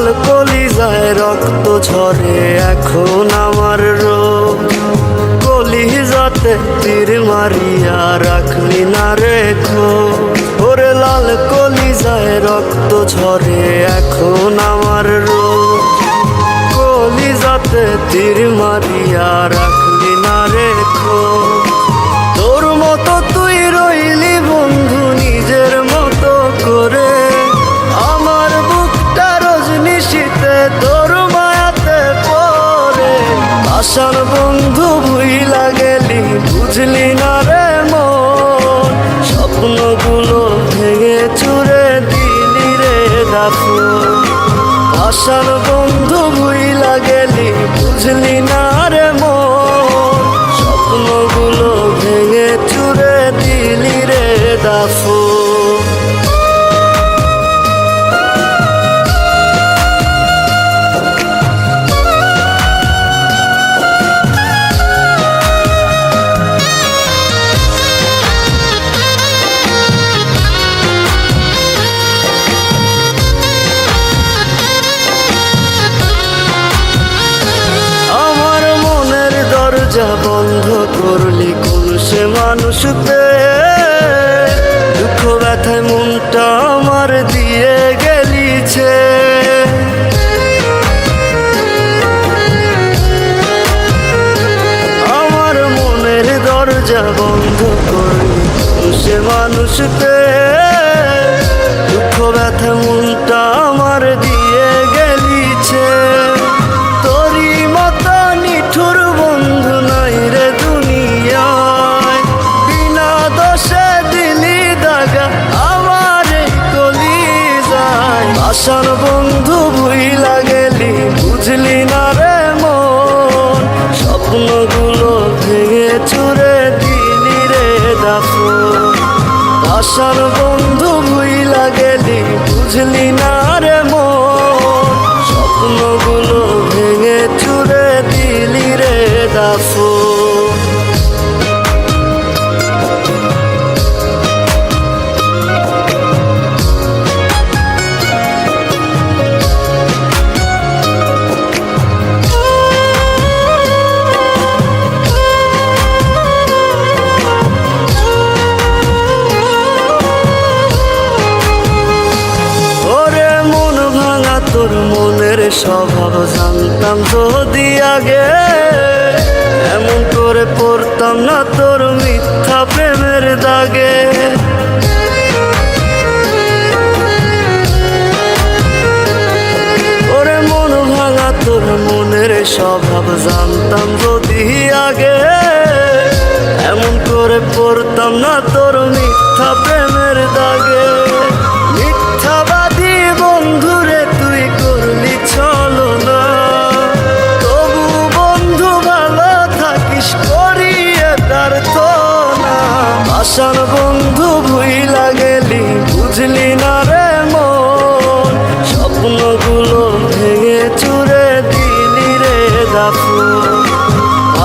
লাল কলিজায় রক্ত ঝরে এখন আমার রোগ। কলিজাতে তীর মারিয়া রাখলি না রেখো। ওরে লাল কলিজায় রক্ত ঝরে এখন আমার রোগ। কলিজাতে তীর মারিয়া রাখলি না রেখো। তোর মতো তুই রইলি বন্ধু নিজের মতো করে। আমার বুকটা রজনী শীতে তোর মায়াতে পড়ে। আশার বন্ধু ভুইলা গেলি বুঝলি না রে মন। স্বপ্নগুলো ভেঙে চুরে দিলি রে দাফন। আশার বন্ধু ভুইলা গেলি বুঝলি না রে মন। স্বপ্নগুলো ভেঙে চুরে দিলি রে দাফন। দরজা বন্ধ করলি কোন সে মানুষ পেয়ে। দুঃখ ব্যথায় মনটা আমার দিয়ে গেলিছে। আমার মনের দরজা বন্ধ করলি কোন সে মানুষ পেয়ে। দুঃখ ব্যথায় মনটা আমার দিয়ে গেলিছে। তোরই মতো নিঠুর বন্ধু নাই রে দুনিয়ায়। বিনা দোষে দিলি দাগা আমার এই কলিজায়। আশার বন্ধু ভুইলা গেলি বুঝলি না রে মন। স্বপ্নগুলো ভেঙে চুরে দিলি রে দাফন। আশার বন্ধু ভুইলা গেলি বুঝলি না রে মন। স্বপ্নগুলো ভেঙে চুরে দিলি রে দাফন। তোর মনের স্বভাব জানতাম যদি আগে। এমন করে পড়তাম না তোর মিথ্যা প্রেমের দাগে। ওরে মন ভাঙা তোর মনের স্বভাব জানতাম যদি আগে। এমন করে পড়তাম না তোর মিথ্যা প্রেমের দাগে। মিথ্যাবাদী বন্ধুরে তুই করলি চলো না। তবু বন্ধু ভালো থাকিস করিয়ে প্রার্থনা। আশার বন্ধু ভুইলা গেলি বুঝলি না রে মন। স্বপ্নগুলো ভেঙে চুরে দিলি রে দাফন।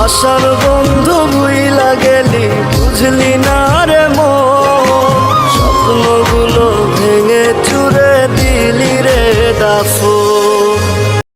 আশার বন্ধু ভুইলা গেলি বুঝলি না রে মন। স্বপ্নগুলো ভেঙে চুরে দিলি রে দাফন।